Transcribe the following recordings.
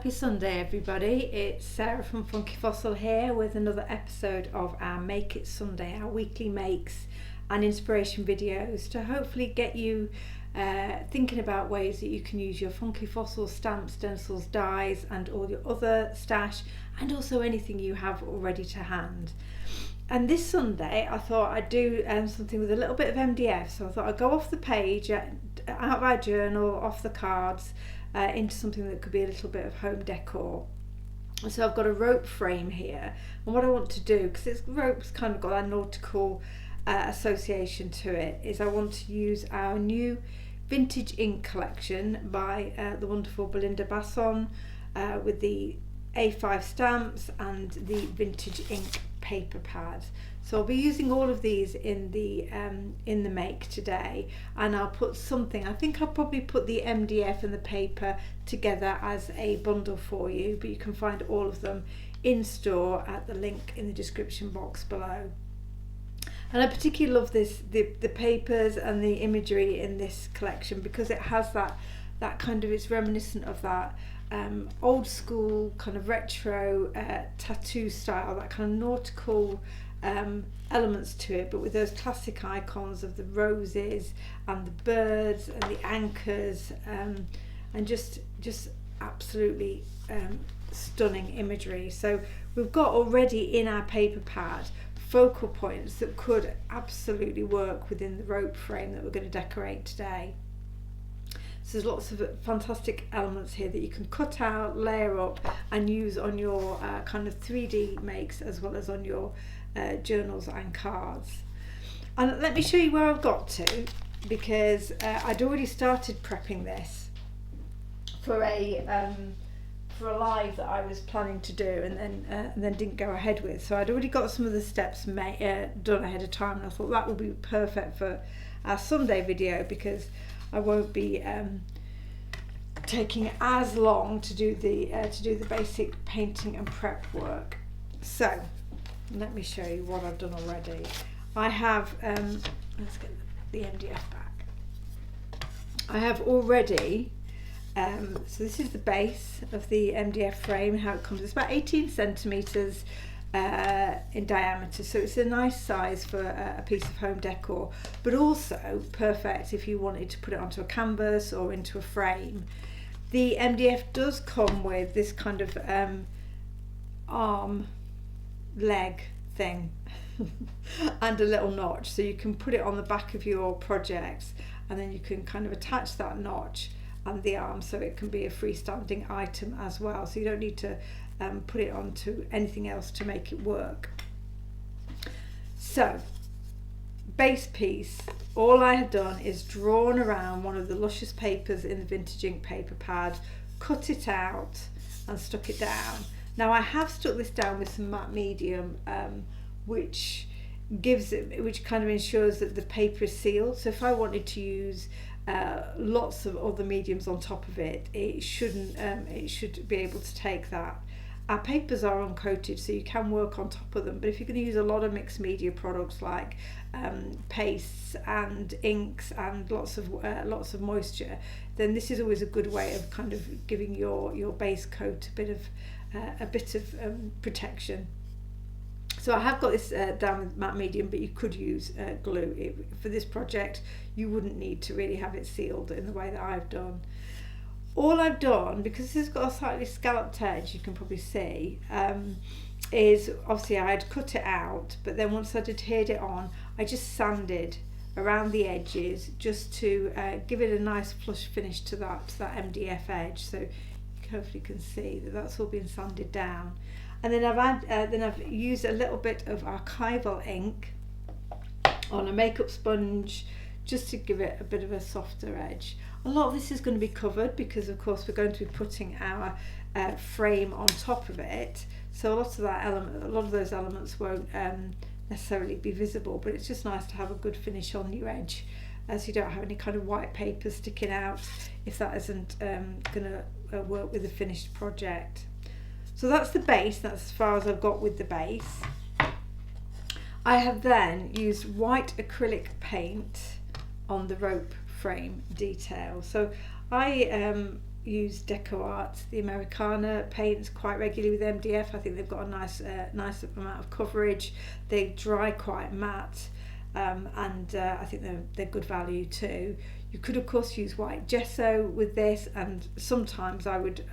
Happy Sunday everybody, it's Sarah from Funky Fossil here with another episode of our Make It Sunday, our weekly makes and inspiration videos to hopefully get you thinking about ways that you can use your Funky Fossil stamps, stencils, dies and all your other stash, and also anything you have already to hand. And this Sunday I thought I'd do something with a little bit of MDF, so I thought I'd go off the page, out of our journal, off the cards, into something that could be a little bit of home decor. So I've got a rope frame here, and what I want to do, because this rope's kind of got a nautical association to it, is I want to use our new vintage ink collection by the wonderful Belinda Basson, with the A5 stamps and the vintage ink paper pad. So I'll be using all of these in the make today, and I'll put something, I think I'll probably put the MDF and the paper together as a bundle for you, but you can find all of them in store at the link in the description box below. And I particularly love the papers and the imagery in this collection, because it has that kind of, it's reminiscent of that old school kind of retro tattoo style, that kind of nautical elements to it, but with those classic icons of the roses and the birds and the anchors, and just absolutely stunning imagery. So we've got already in our paper pad focal points that could absolutely work within the rope frame that we're going to decorate today. So there's lots of fantastic elements here that you can cut out, layer up and use on your kind of 3D makes, as well as on your journals and cards. And let me show you where I've got to, because I'd already started prepping this for a live that I was planning to do, and then didn't go ahead with. So I'd already got some of the steps done ahead of time, and I thought that would be perfect for our Sunday video, because I won't be taking as long to do the basic painting and prep work. So let me show you what I've done already. I have let's get the MDF back. I have already so this is the base of the MDF frame, how it comes. It's about 18 centimeters in diameter, so it's a nice size for a piece of home decor, but also perfect if you wanted to put it onto a canvas or into a frame. The MDF does come with this kind of arm leg thing and a little notch, so you can put it on the back of your projects, and then you can kind of attach that notch and the arm so it can be a freestanding item as well, so you don't need to put it onto anything else to make it work. So base piece, all I have done is drawn around one of the luscious papers in the vintage ink paper pad, cut it out and stuck it down. Now I have stuck this down with some matte medium, which kind of ensures that the paper is sealed. So if I wanted to use lots of other mediums on top of it, it should be able to take that. Our papers are uncoated, so you can work on top of them, but if you're going to use a lot of mixed media products like pastes and inks and lots of moisture, then this is always a good way of kind of giving your base coat a bit of protection. So I have got this down with matte medium, but you could use glue. For this project you wouldn't need to really have it sealed in the way that I've done. All I've done, because this has got a slightly scalloped edge, you can probably see, is obviously I had cut it out, but then once I'd adhered it on, I just sanded around the edges just to give it a nice flush finish to that MDF edge. So you hopefully can see that that's all been sanded down. And then I've used a little bit of archival ink on a makeup sponge just to give it a bit of a softer edge. A lot of this is going to be covered because of course we're going to be putting our frame on top of it, so a lot of those elements won't necessarily be visible, but it's just nice to have a good finish on your edge, as you don't have any kind of white paper sticking out if that isn't going to work with the finished project. So that's the base, that's as far as I've got with the base. I have then used white acrylic paint on the rope frame detail. So I use DecoArt, the Americana paints quite regularly with MDF. I think they've got a nice amount of coverage. They dry quite matte, and I think they're good value too. You could of course use white gesso with this, and sometimes I would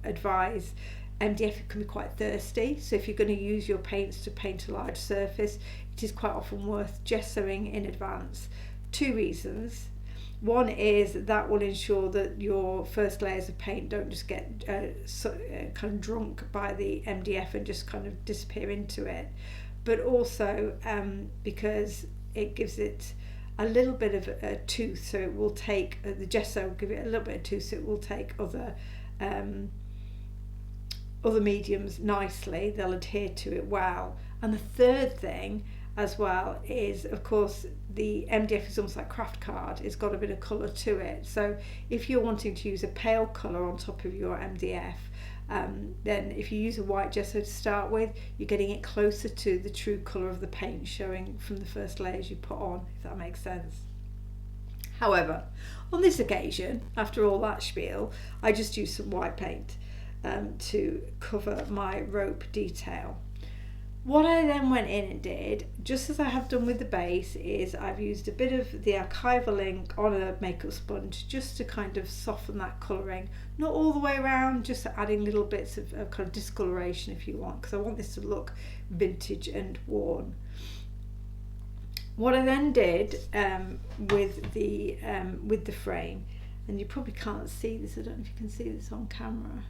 advise MDF. It can be quite thirsty, so if you're going to use your paints to paint a large surface, it is quite often worth gessoing in advance. 2 reasons. One is that will ensure that your first layers of paint don't just get kind of drunk by the MDF and just kind of disappear into it, but also because it gives it a little bit of a tooth, so it will take the gesso will give it a little bit of tooth, so it will take other mediums nicely. They'll adhere to it well. And the third thing as well is, of course, the MDF is almost like craft card. It's got a bit of colour to it, so if you're wanting to use a pale colour on top of your MDF, then if you use a white gesso to start with, you're getting it closer to the true colour of the paint showing from the first layers you put on, if that makes sense. However, on this occasion, after all that spiel, I just used some white paint to cover my rope detail. What I then went in and did, just as I have done with the base, is I've used a bit of the archival ink on a makeup sponge just to kind of soften that colouring. Not all the way around, just adding little bits of kind of discoloration if you want, because I want this to look vintage and worn. What I then did with the frame, and you probably can't see this, I don't know if you can see this on camera,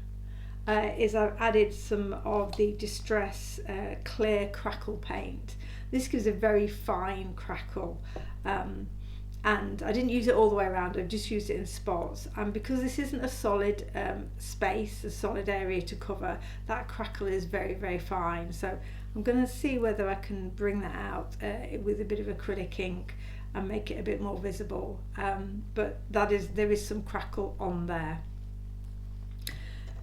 is I've added some of the Distress clear crackle paint. This gives a very fine crackle, and I didn't use it all the way around, I've just used it in spots, and because this isn't a solid space, a solid area to cover, that crackle is very, very fine. So I'm going to see whether I can bring that out with a bit of acrylic ink and make it a bit more visible, but there is some crackle on there.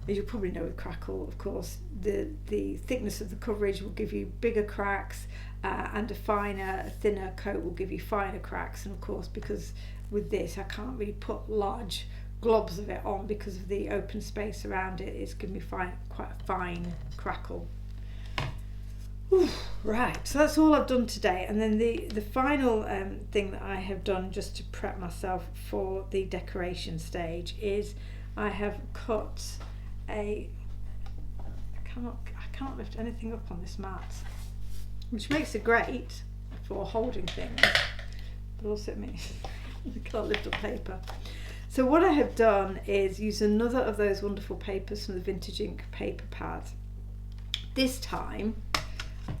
As you probably know with crackle, of course, the thickness of the coverage will give you bigger cracks, and a thinner coat will give you finer cracks. And of course, because with this I can't really put large globs of it on because of the open space around it, it's giving me quite a fine crackle. Ooh, right, so that's all I've done today. And then the final thing that I have done just to prep myself for the decoration stage is I have cut I can't lift anything up on this mat, which makes it great for holding things, but also it means I can't lift up paper. So what I have done is use another of those wonderful papers from the Vintage Ink paper pad. This time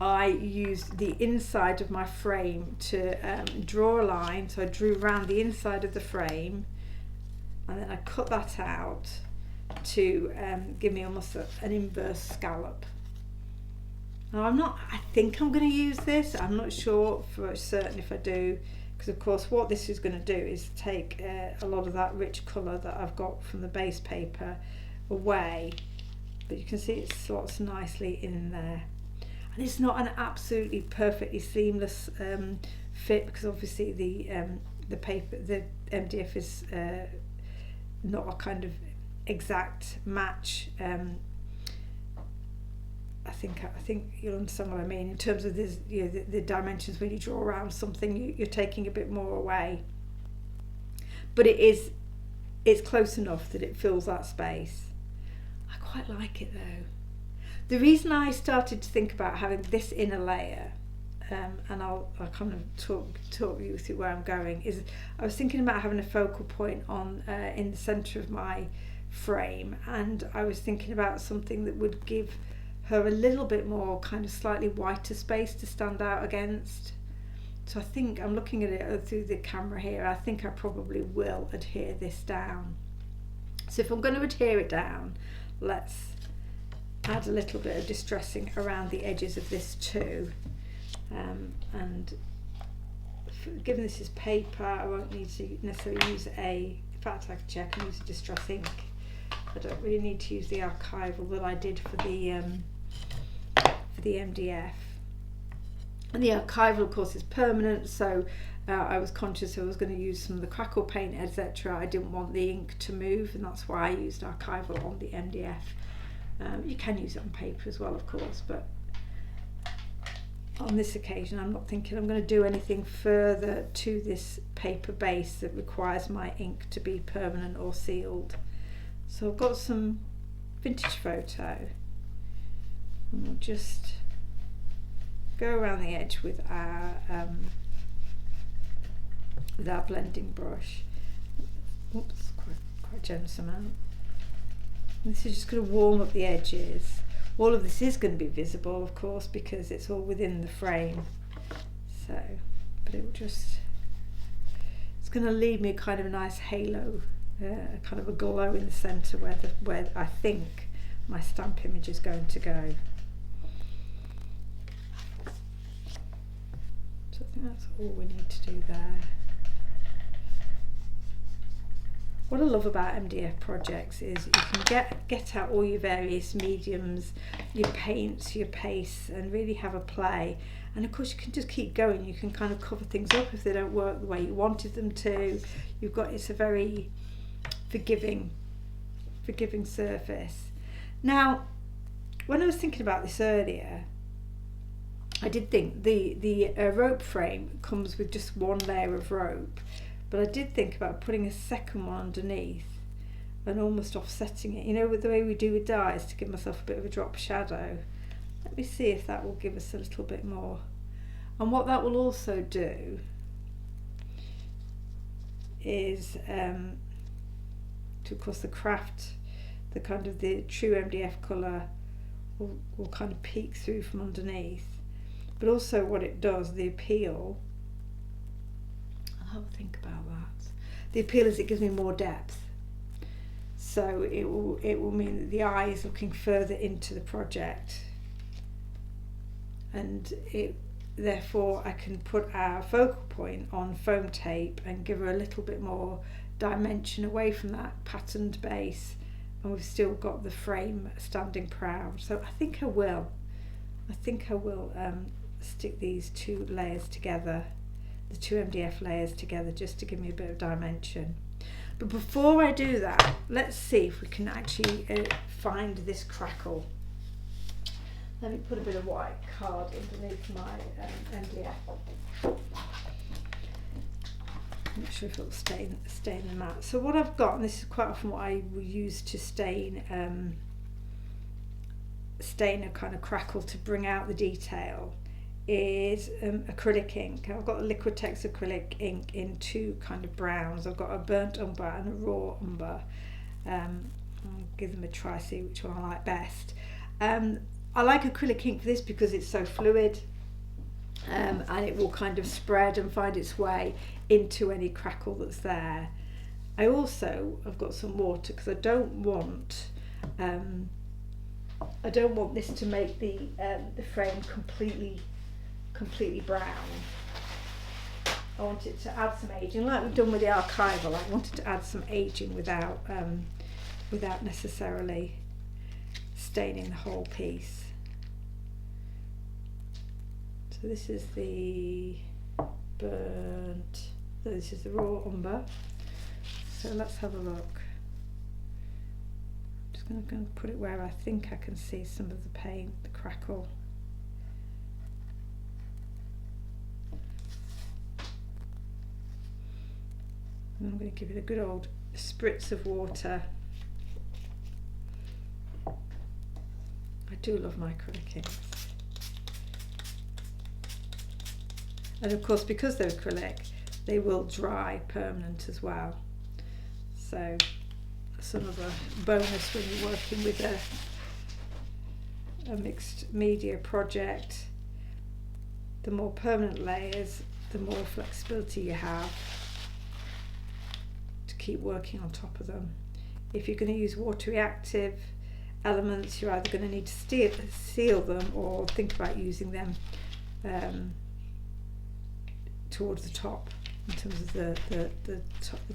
I used the inside of my frame to draw a line, so I drew around the inside of the frame and then I cut that out to give me almost an inverse scallop. Now I think I'm going to use this, I'm not sure for certain if I do, because of course what this is going to do is take a lot of that rich colour that I've got from the base paper away, but you can see it slots nicely in there. And it's not an absolutely perfectly seamless fit, because obviously the paper, the MDF is not a kind of exact match. I think you'll understand what I mean in terms of this, the dimensions. When you draw around something, you're taking a bit more away, but it's close enough that it fills that space. I quite like it though. The reason I started to think about having this inner layer, and I'll kind of talk you through where I'm going, is I was thinking about having a focal point on in the centre of my frame, and I was thinking about something that would give her a little bit more kind of slightly whiter space to stand out against. So I think I'm looking at it through the camera here, I think I probably will adhere this down. So if I'm going to adhere it down, let's add a little bit of distressing around the edges of this too, and given this is paper, I won't need to necessarily use in fact I can check and use a distress ink. I don't really need to use the archival that I did for the MDF. And the archival, of course, is permanent, so I was conscious I was going to use some of the crackle paint, etc. I didn't want the ink to move, and that's why I used archival on the MDF. You can use it on paper as well, of course, but on this occasion I'm not thinking I'm going to do anything further to this paper base that requires my ink to be permanent or sealed. So I've got some vintage photo, and we'll just go around the edge with our blending brush. Oops, quite a generous amount. And this is just going to warm up the edges. All of this is going to be visible, of course, because it's all within the frame. So, but it will just, it's going to leave me kind of a nice halo, kind of a glow in the centre where I think my stamp image is going to go. So I think that's all we need to do there. What I love about MDF projects is you can get out all your various mediums, your paints, your pastes, and really have a play. And of course you can just keep going. You can kind of cover things up if they don't work the way you wanted them to. It's a very forgiving surface. Now, when I was thinking about this earlier, I did think the rope frame comes with just one layer of rope. But I did think about putting a second one underneath and almost offsetting it, you know, with the way we do with dyes, to give myself a bit of a drop shadow. Let me see if that will give us a little bit more. And what that will also do is, of course, the craft, the kind of the true MDF colour will kind of peek through from underneath. But also what it does, the appeal, I'll have a think about that. The appeal is it gives me more depth. So it will mean that the eye is looking further into the project, and therefore I can put our focal point on foam tape and give her a little bit more dimension away from that patterned base, and we've still got the frame standing proud. So I think I will stick these two layers together, the two MDF layers together, just to give me a bit of dimension. But before I do that, let's see if we can actually find this crackle. Let me put a bit of white card underneath my MDF. I'm not sure if it'll stain the mat. So what I've got, and this is quite often what I will use to stain a kind of crackle to bring out the detail, is acrylic ink. I've got a Liquitex acrylic ink in two kind of browns. I've got a burnt umber and a raw umber. I'll give them a try, see which one I like best. I like acrylic ink for this because it's so fluid, and it will kind of spread and find its way into any crackle that's there. I've got some water because I don't want this to make the frame completely brown. I want it to add some aging, like we've done with the archival. I wanted to add some aging without necessarily staining the whole piece. So this is the this is the raw umber. So let's have a look. I'm just going to put it where I think I can see some of the paint, the crackle. And I'm going to give it a good old spritz of water. I do love my acrylic inks. And of course, because they're acrylic, they will dry permanent as well. So some of a bonus when you're working with a mixed media project. The more permanent layers, the more flexibility you have to keep working on top of them. If you're going to use water reactive elements, you're either going to need to seal them or think about using them towards the top in terms of the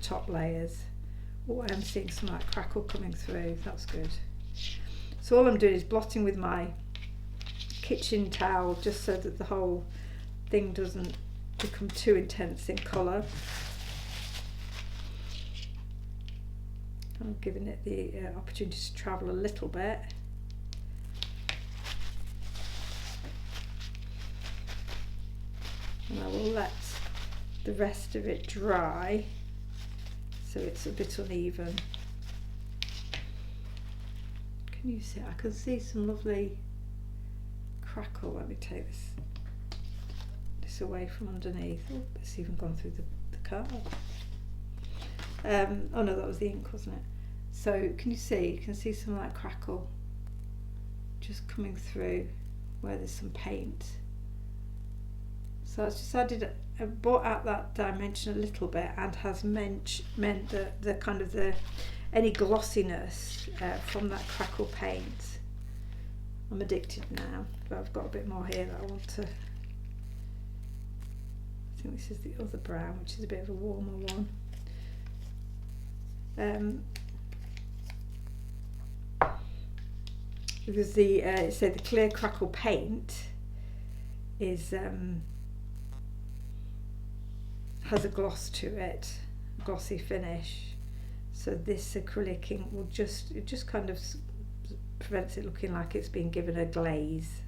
top layers. Oh, I'm seeing some like crackle coming through. That's good. So all I'm doing is blotting with my kitchen towel, just so that the whole thing doesn't become too intense in colour. I'm giving it the opportunity to travel a little bit. And I will let the rest of it dry so it's a bit uneven. Can you see? I can see some lovely crackle. Let me take this away from underneath. Oh, it's even gone through the card. Oh no, that was the ink, wasn't it? So can you see? You can see some of that crackle just coming through where there's some paint. So I've decided I brought out that dimension a little bit and has meant that the kind of any glossiness from that crackle paint. I'm addicted now, but I've got a bit more here that I want to. I think this is the other brown, which is a bit of a warmer one. Because the clear crackle paint is has a gloss to it, glossy finish. So this acrylic ink will just kind of prevents it looking like it's been given a glaze.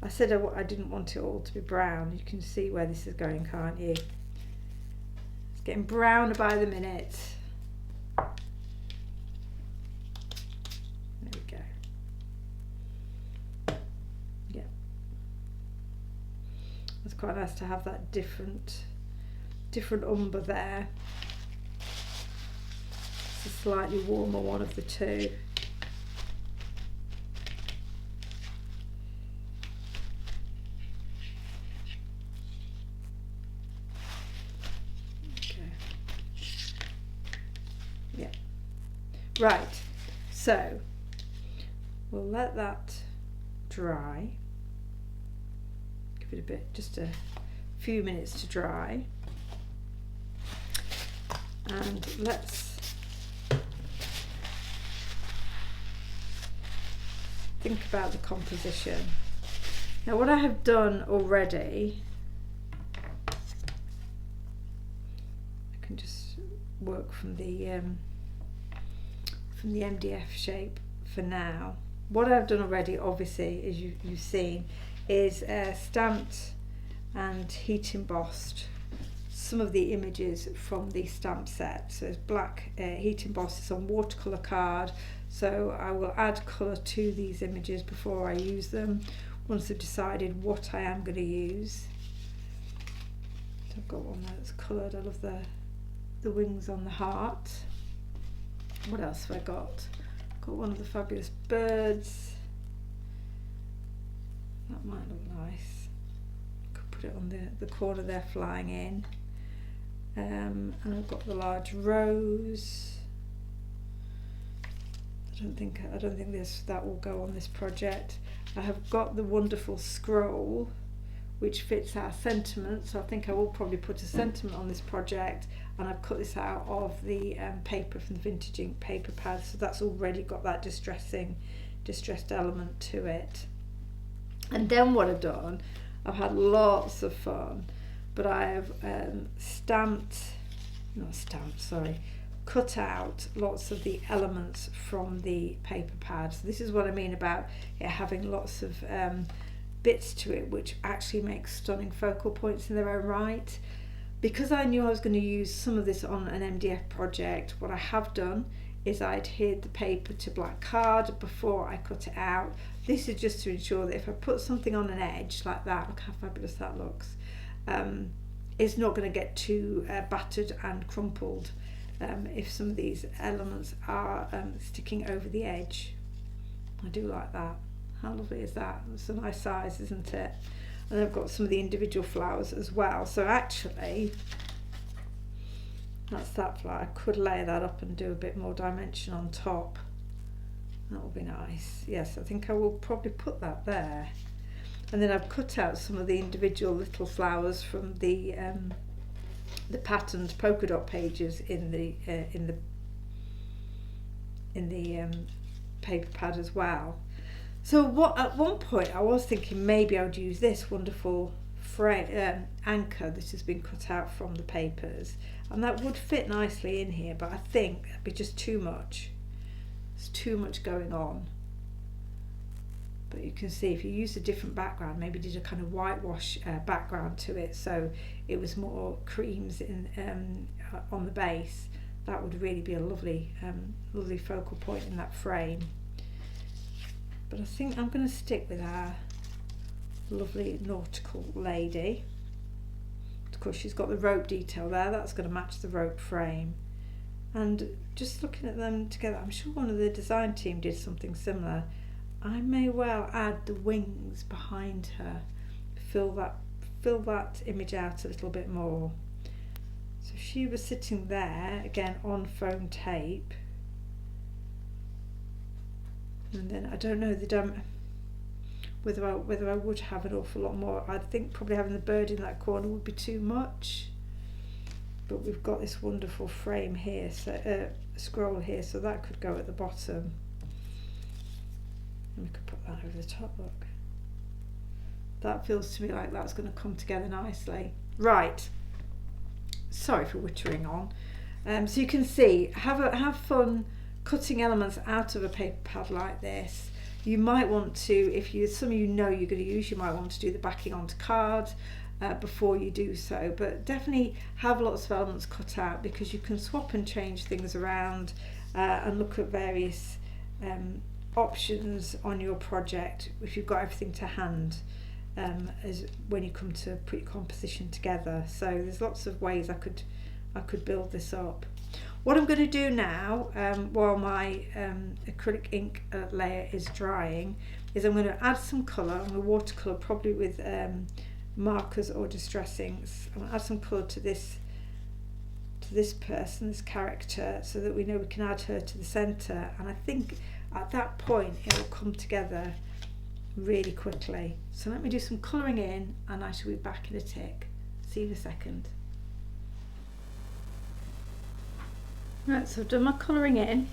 I said I didn't want it all to be brown. You can see where this is going, can't you? It's getting browner by the minute. There we go. Yeah. It's quite nice to have that different umber there. It's a slightly warmer one of the two. Right, so we'll let that dry. Give it just a few minutes to dry. And let's think about the composition. Now what I have done already, I can just work from the MDF shape for now. What I've done already, obviously, as you've seen, is stamped and heat embossed some of the images from the stamp set. So it's black heat embossed, it's on watercolour card, so I will add colour to these images before I use them, once I've decided what I am going to use. So I've got one that's coloured. I love the wings on the heart. What else have I got? Got one of the fabulous birds. That might look nice. Could put it on the corner there flying in. And I've got the large rose. I don't think that will go on this project. I have got the wonderful scroll, which fits our sentiment, so I think I will probably put a sentiment on this project, and I've cut this out of the paper from the Vintage Ink paper pad, so that's already got that distressed element to it. And then what I've done, I've had lots of fun, but I have cut out lots of the elements from the paper pad. So this is what I mean about it having lots of bits to it, which actually makes stunning focal points in their own right. Because I knew I was going to use some of this on an MDF project, what I have done is I adhered the paper to black card before I cut it out. This is just to ensure that if I put something on an edge like that, look how fabulous that looks, it's not going to get too battered and crumpled if some of these elements are sticking over the edge. I do like that. How lovely is that? It's a nice size, isn't it? And I've got some of the individual flowers as well. So actually, that's that flower. I could layer that up and do a bit more dimension on top. That would be nice. Yes, I think I will probably put that there. And then I've cut out some of the individual little flowers from the patterned polka dot pages in the paper pad as well. So what at one point I was thinking maybe I would use this wonderful anchor that has been cut out from the papers, and that would fit nicely in here, but I think that'd be just too much. There's too much going on. But you can see if you use a different background, maybe did a kind of whitewash background to it, so it was more creams in on the base, that would really be a lovely lovely focal point in that frame. But I think I'm going to stick with our lovely nautical lady. Of course, she's got the rope detail there, that's going to match the rope frame. And just looking at them together, I'm sure one of the design team did something similar. I may well add the wings behind her, fill that image out a little bit more. So she was sitting there again on foam tape, and then I don't know whether I would have an awful lot more. I think probably having the bird in that corner would be too much. But we've got this wonderful frame here, so scroll here, so that could go at the bottom. And we could put that over the top, look. That feels to me like that's going to come together nicely. Right, sorry for wittering on. So you can see, have fun cutting elements out of a paper pad like this. You might want to, if some of you know you're going to use, you might want to do the backing onto card before you do so, but definitely have lots of elements cut out, because you can swap and change things around and look at various options on your project if you've got everything to hand as when you come to put your composition together. So there's lots of ways I could build this up. What I'm going to do now, while my acrylic ink layer is drying, is I'm going to add some colour. I'm going to watercolour, probably with markers or distressings. I'm going to add some colour to this person, this character, so that we know we can add her to the centre. And I think at that point it will come together really quickly. So let me do some colouring in, and I shall be back in a tick. See you in a second. Right, so I've done my colouring in.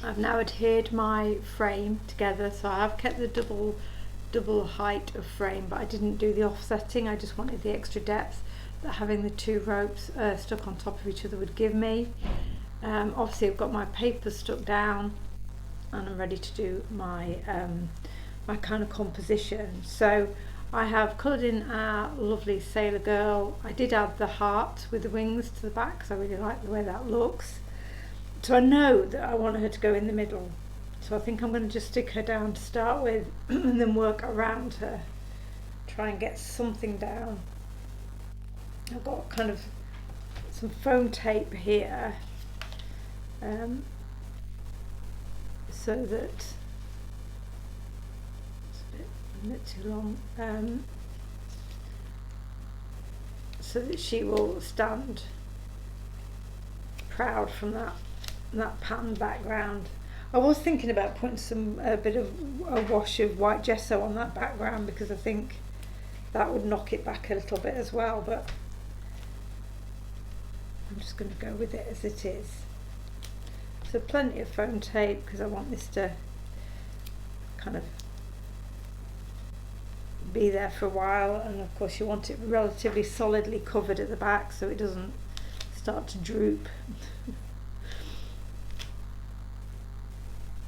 I've now adhered my frame together, so I have kept the double height of frame, but I didn't do the offsetting. I just wanted the extra depth that having the two ropes stuck on top of each other would give me. Obviously I've got my paper stuck down, and I'm ready to do my my kind of composition. So I have coloured in our lovely sailor girl. I did add the heart with the wings to the back because I really like the way that looks. So I know that I want her to go in the middle. So I think I'm going to just stick her down to start with and then work around her. Try and get something down. I've got kind of some foam tape here so that a bit too long, so that she will stand proud from that pattern background. I was thinking about putting a bit of a wash of white gesso on that background, because I think that would knock it back a little bit as well, but I'm just going to go with it as it is. So plenty of foam tape, because I want this to kind of be there for a while, and of course you want it relatively solidly covered at the back so it doesn't start to droop.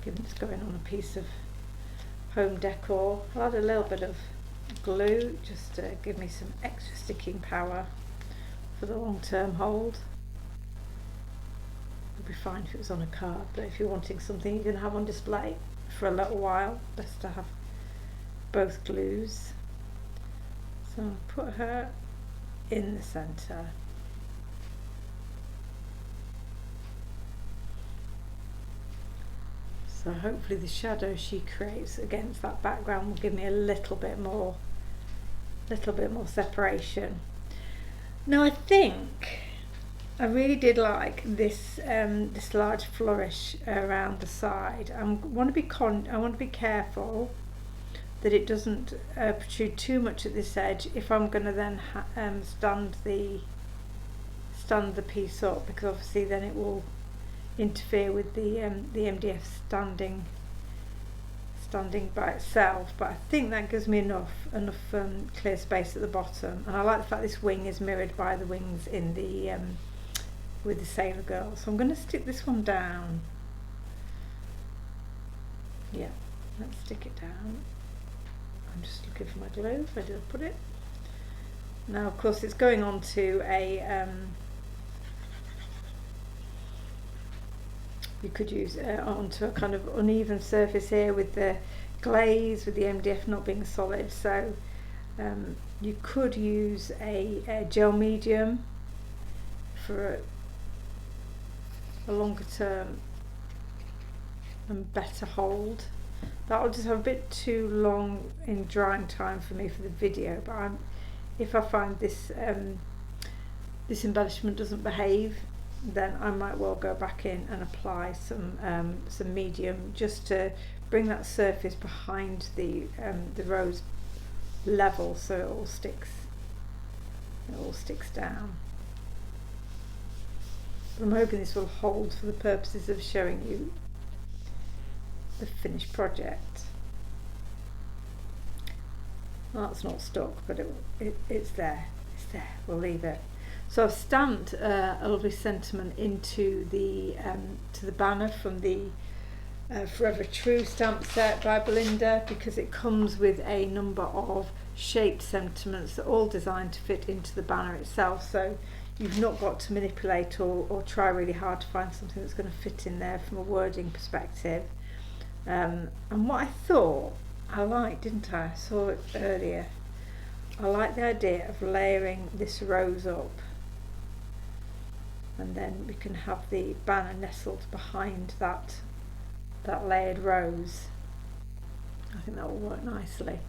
Given it's going on a piece of home decor, I'll add a little bit of glue just to give me some extra sticking power for the long-term hold. It would be fine if it was on a card, but if you're wanting something you can have on display for a little while, best to have both glues. So I'll put her in the centre. So hopefully the shadow she creates against that background will give me a little bit more separation. Now I think I really did like this this large flourish around the side. I want to be careful that it doesn't protrude too much at this edge if I'm going to then stand the piece up, because obviously then it will interfere with the MDF standing standing by itself, but I think that gives me enough clear space at the bottom. And I like the fact this wing is mirrored by the wings in the with the Sailor Girl. So I'm going to stick this one down. Yeah, let's stick it down. I'm just looking for my glue. Where did I put it? Now, of course, it's going on to a you could use onto a kind of uneven surface here with the glaze, with the MDF not being solid. So you could use a gel medium for a longer term and better hold. That'll just have a bit too long in drying time for me for the video, but if I find this this embellishment doesn't behave, then I might well go back in and apply some medium just to bring that surface behind the rose level, so it all sticks down. But I'm hoping this will hold for the purposes of showing you the finished project. Well, that's not stuck, but it's there. It's there. We'll leave it. So I've stamped a lovely sentiment into the to the banner from the Forever True stamp set by Belinda, because it comes with a number of shaped sentiments that are all designed to fit into the banner itself. So you've not got to manipulate or try really hard to find something that's going to fit in there from a wording perspective. And what I thought I liked, didn't I? I saw it earlier. I like the idea of layering this rose up, and then we can have the banner nestled behind that layered rose. I think that will work nicely.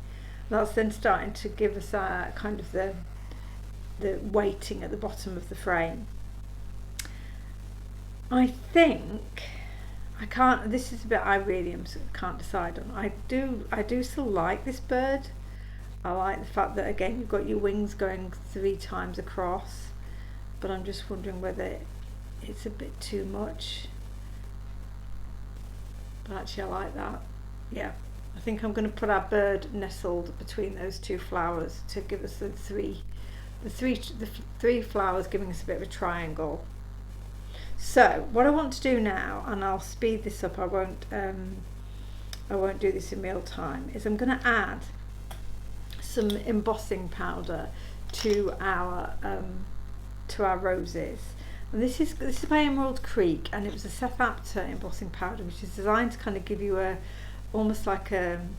That's then starting to give us kind of the weighting at the bottom of the frame. I think I can't. This is a bit I really can't decide on. I do still like this bird. I like the fact that again you've got your wings going 3 times across, but I'm just wondering whether it's a bit too much. But actually I like that. Yeah, I think I'm going to put our bird nestled between those 2 flowers to give us the three flowers, giving us a bit of a triangle. So what I want to do now, and I'll speed this up, I won't do this in real time, is I'm going to add some embossing powder to our roses. And this is by Emerald Creek, and it was a Seth Apter embossing powder, which is designed to kind of give you almost like an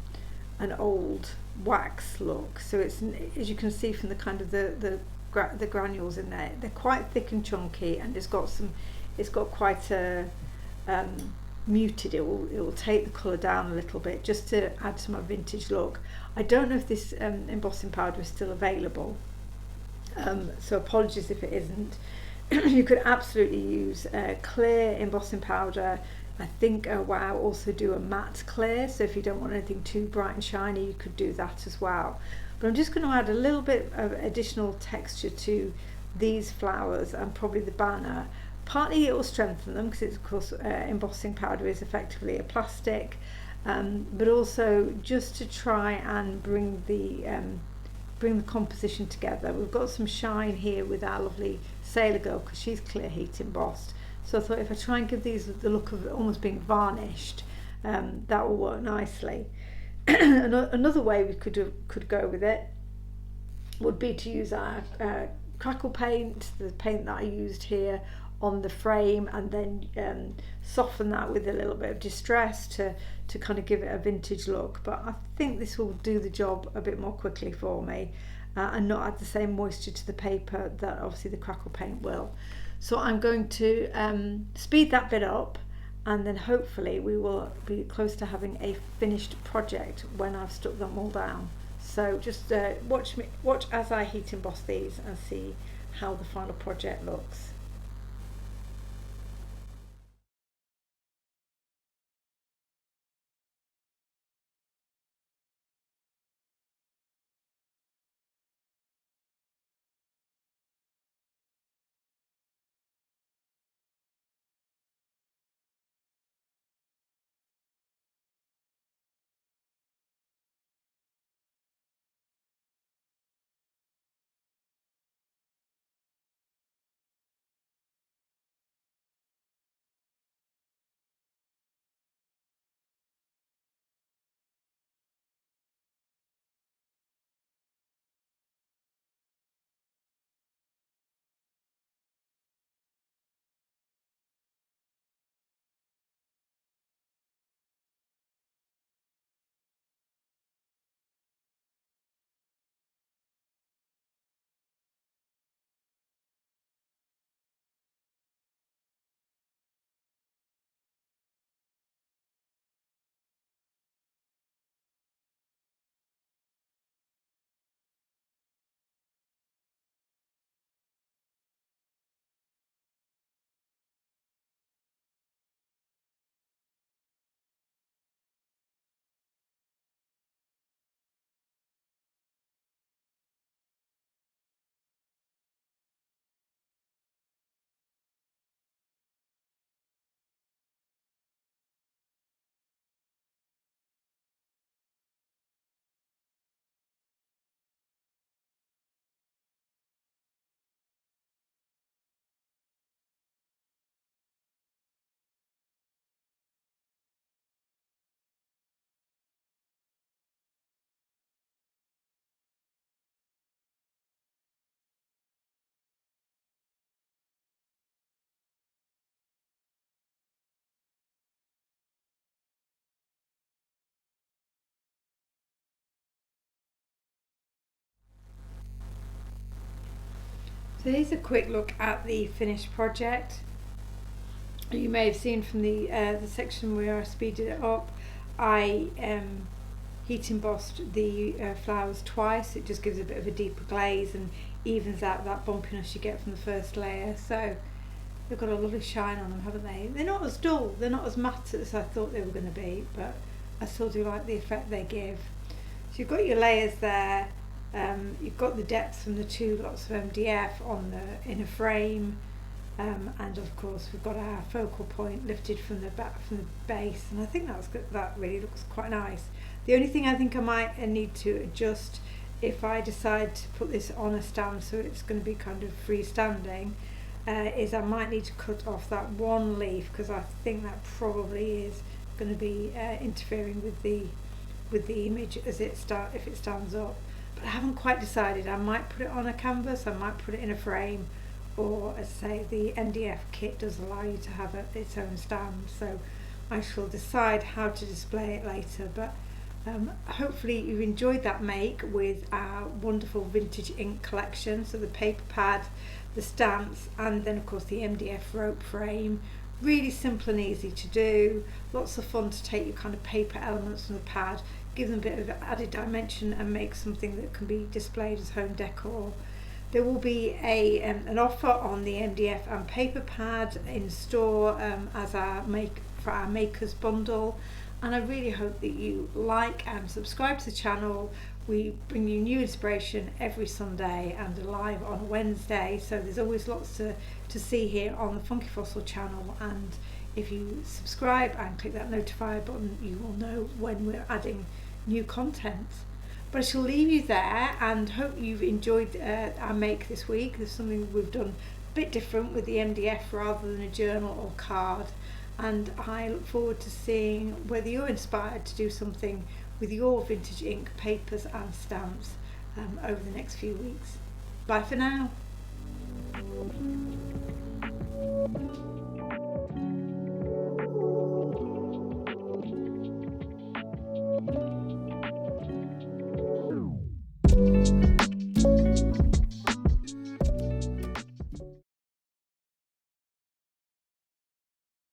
old wax look. So it's, as you can see from the kind of the granules in there, they're quite thick and chunky, and it's got quite a muted. It will take the colour down a little bit just to add to my vintage look. I don't know if this embossing powder is still available, so apologies if it isn't. You could absolutely use clear embossing powder. I think Wow also do a matte clear, so if you don't want anything too bright and shiny, you could do that as well. But I'm just going to add a little bit of additional texture to these flowers and probably the banner. Partly it will strengthen them because it's, of course, embossing powder is effectively a plastic, but also just to try and bring the composition together. We've got some shine here with our lovely Sailor Girl because she's clear heat embossed. So I thought if I try and give these the look of almost being varnished, that will work nicely. Another way we could go with it would be to use our crackle paint, the paint that I used here, on the frame, and then soften that with a little bit of distress to kind of give it a vintage look. But I think this will do the job a bit more quickly for me and not add the same moisture to the paper that obviously the crackle paint will. So I'm going to speed that bit up, and then hopefully we will be close to having a finished project when I've stuck them all down. So just watch as I heat emboss these and see how the final project looks. So here's a quick look at the finished project. You may have seen from the section where I speeded it up, I heat embossed the flowers twice. It just gives a bit of a deeper glaze and evens out that bumpiness you get from the first layer. So they've got a lovely shine on them, haven't they? They're not as dull, they're not as matte as I thought they were going to be, but I still do like the effect they give. So you've got your layers there. You've got the depth from the 2 lots of MDF on the inner frame, and of course we've got our focal point lifted from the base, and I think that's good. That really looks quite nice. The only thing I think I might need to adjust if I decide to put this on a stand so it's going to be kind of freestanding, is I might need to cut off that one leaf, because I think that probably is going to be interfering with the image as if it stands up. But I haven't quite decided. I might put it on a canvas, I might put it in a frame, or as I say, the MDF kit does allow you to have its own stand, so I shall decide how to display it later. But hopefully you've enjoyed that make with our wonderful vintage ink collection. So the paper pad, the stamps, and then of course the MDF rope frame. Really simple and easy to do. Lots of fun to take your kind of paper elements from the pad, give them a bit of added dimension and make something that can be displayed as home decor. There will be an offer on the MDF and paper pad in store as our makers bundle, and I really hope that you like and subscribe to the channel. We bring you new inspiration every Sunday and are live on a Wednesday, so there's always lots to see here on the Funky Fossil channel, and if you subscribe and click that notify button you will know when we're adding new content. But I shall leave you there and hope you've enjoyed our make this week. There's something we've done a bit different with the MDF rather than a journal or card, and I look forward to seeing whether you're inspired to do something with your vintage ink, papers and stamps over the next few weeks. Bye for now.